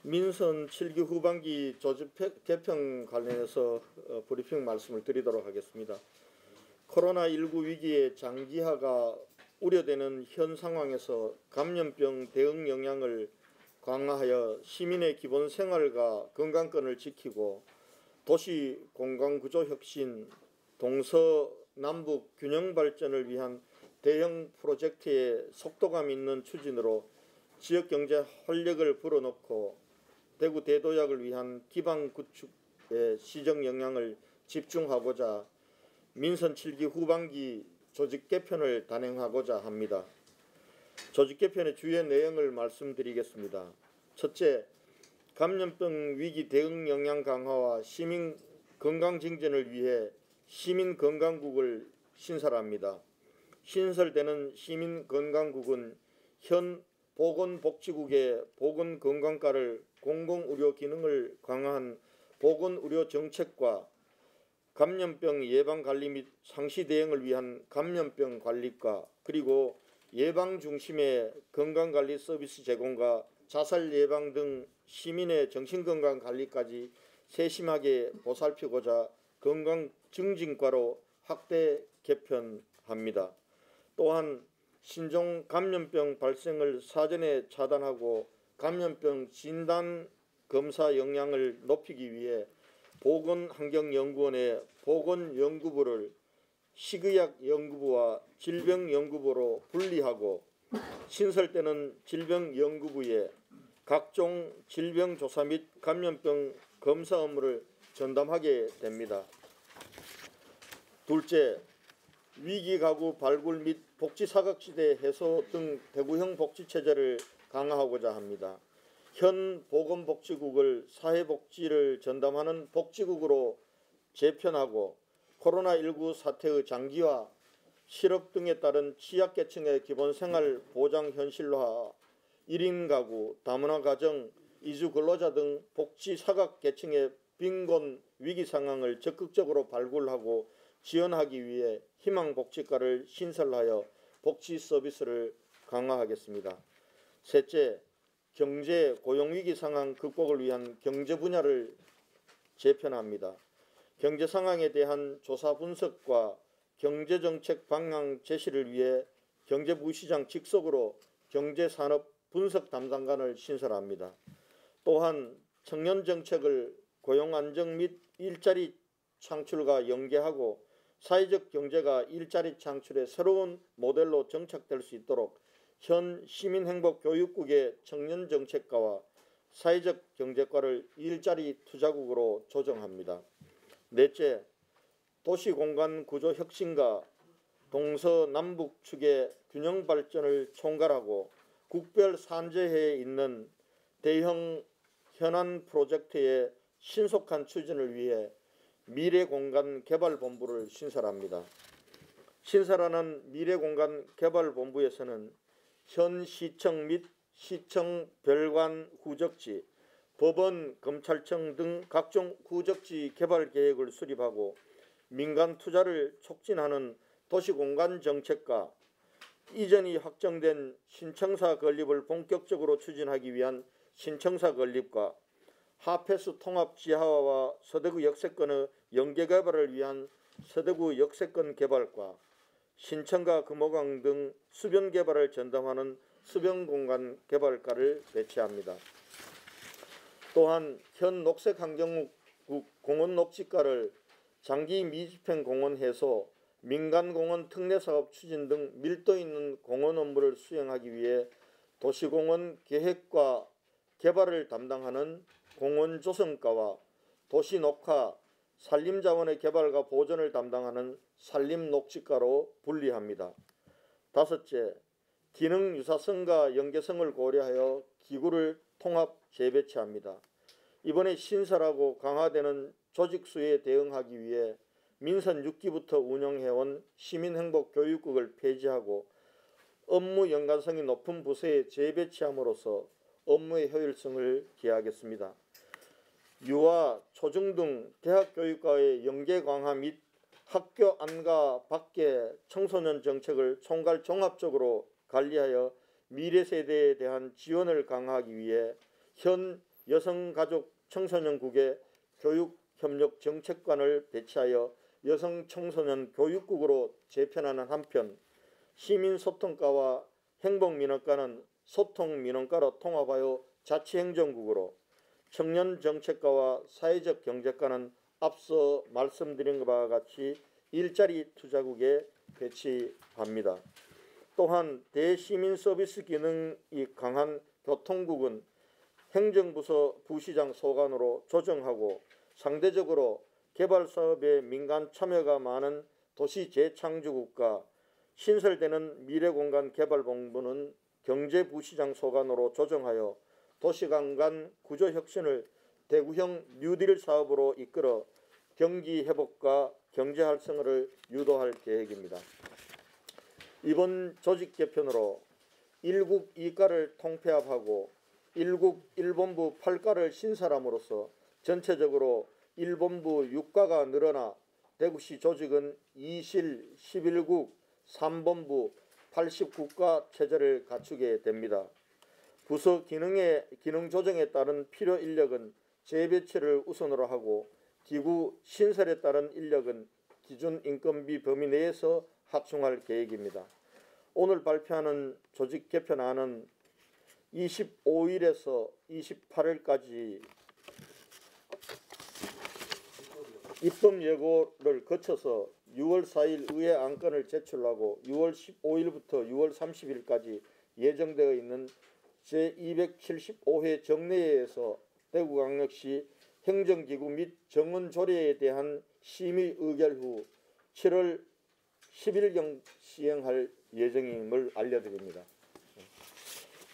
민선 7기 후반기 조직 개편 관련해서 브리핑 말씀을 드리도록 하겠습니다. 코로나19 위기의 장기화가 우려되는 현 상황에서 감염병 대응 역량을 강화하여 시민의 기본 생활과 건강권을 지키고 도시 공간구조 혁신, 동서남북 균형 발전을 위한 대형 프로젝트의 속도감 있는 추진으로 지역경제 활력을 불어넣고 대구 대도약을 위한 기반 구축의 시정 역량을 집중하고자 민선 7기 후반기 조직 개편을 단행하고자 합니다. 조직 개편의 주요 내용을 말씀드리겠습니다. 첫째, 감염병 위기 대응 역량 강화와 시민 건강 증진을 위해 시민건강국을 신설합니다. 신설되는 시민건강국은 현 보건복지국의 보건건강과를 공공의료 기능을 강화한 보건의료 정책과 감염병 예방관리 및 상시 대응을 위한 감염병 관리과, 그리고 예방 중심의 건강관리 서비스 제공과 자살 예방 등 시민의 정신건강 관리까지 세심하게 보살피고자 건강증진과로 확대 개편합니다. 또한 신종 감염병 발생을 사전에 차단하고 감염병 진단 검사 역량을 높이기 위해 보건환경연구원의 보건연구부를 식의약연구부와 질병연구부로 분리하고 신설되는 질병연구부에 각종 질병조사 및 감염병 검사 업무를 전담하게 됩니다. 둘째, 위기가구 발굴 및 복지사각지대 해소 등 대구형 복지체제를 강화하고자 합니다. 현 보건복지국을 사회복지를 전담하는 복지국으로 재편하고 코로나19 사태의 장기화, 실업 등에 따른 취약계층의 기본생활 보장 현실화, 1인 가구, 다문화 가정, 이주 근로자 등 복지사각계층의 빈곤 위기 상황을 적극적으로 발굴하고 지원하기 위해 희망복지과를 신설하여 복지 서비스를 강화하겠습니다. 셋째, 경제 고용위기 상황 극복을 위한 경제 분야를 재편합니다. 경제 상황에 대한 조사 분석과 경제정책 방향 제시를 위해 경제부시장 직속으로 경제산업 분석 담당관을 신설합니다. 또한 청년정책을 고용안정 및 일자리 창출과 연계하고 사회적 경제가 일자리 창출의 새로운 모델로 정착될 수 있도록 현 시민행복교육국의 청년정책과와 사회적 경제과를 일자리 투자국으로 조정합니다. 넷째, 도시공간구조 혁신과 동서남북 축의 균형 발전을 총괄하고 국별 산재해에 있는 대형 현안 프로젝트의 신속한 추진을 위해 미래공간개발본부를 신설합니다. 신설하는 미래공간개발본부에서는 현 시청 및 시청 별관 후적지, 법원, 검찰청 등 각종 후적지 개발 계획을 수립하고 민간 투자를 촉진하는 도시공간정책과 이전이 확정된 신청사 건립을 본격적으로 추진하기 위한 신청사 건립과 하폐수 통합 지하화와 서대구 역세권의 연계 개발을 위한 서대구 역세권 개발과 신천과 금호강 등 수변 개발을 전담하는 수변공간 개발과를 배치합니다. 또한 현 녹색환경국 공원녹지과를 장기 미집행 공원 해소, 민간공원 특례사업 추진 등 밀도 있는 공원 업무를 수행하기 위해 도시공원 계획과 개발을 담당하는 공원조성과와 도시녹화, 산림자원의 개발과 보존을 담당하는 산림녹지과로 분리합니다. 다섯째, 기능 유사성과 연계성을 고려하여 기구를 통합 재배치합니다. 이번에 신설하고 강화되는 조직수에 대응하기 위해 민선 6기부터 운영해온 시민행복교육국을 폐지하고 업무 연관성이 높은 부서에 재배치함으로써 업무의 효율성을 기하겠습니다. 유아, 초중등, 대학교육과의 연계 강화 및 학교 안과 밖의 청소년 정책을 총괄 종합적으로 관리하여 미래 세대에 대한 지원을 강화하기 위해 현 여성가족 청소년국의 교육협력정책관을 배치하여 여성청소년 교육국으로 재편하는 한편 시민소통과와 행복민원과는 소통민원과로 통합하여 자치행정국으로, 청년정책과와 사회적경제과는 앞서 말씀드린 바와 같이 일자리 투자국에 배치합니다. 또한 대시민서비스 기능이 강한 교통국은 행정부서 부시장 소관으로 조정하고, 상대적으로 개발사업에 민간 참여가 많은 도시재창조국과 신설되는 미래공간개발본부는 경제부시장 소관으로 조정하여 도시간 간 구조혁신을 대구형 뉴딜 사업으로 이끌어 경기 회복과 경제 활성화를 유도할 계획입니다. 이번 조직 개편으로 1국 2과를 통폐합하고 1국 1본부 8과를 신설함으로써 전체적으로 1본부 6과가 늘어나 대구시 조직은 2실 11국 3본부 89과 체제를 갖추게 됩니다. 부서 기능 조정에 따른 필요 인력은 재배치를 우선으로 하고, 기구 신설에 따른 인력은 기준 인건비 범위 내에서 합충할 계획입니다. 오늘 발표하는 조직 개편안은 25일에서 28일까지 입법 예고를 거쳐서 6월 4일 의회 안건을 제출하고 6월 15일부터 6월 30일까지 예정되어 있는 제275회 정례회에서 대구광역시 행정기구 및 정원조례에 대한 심의 의결 후 7월 10일경 시행할 예정임을 알려드립니다.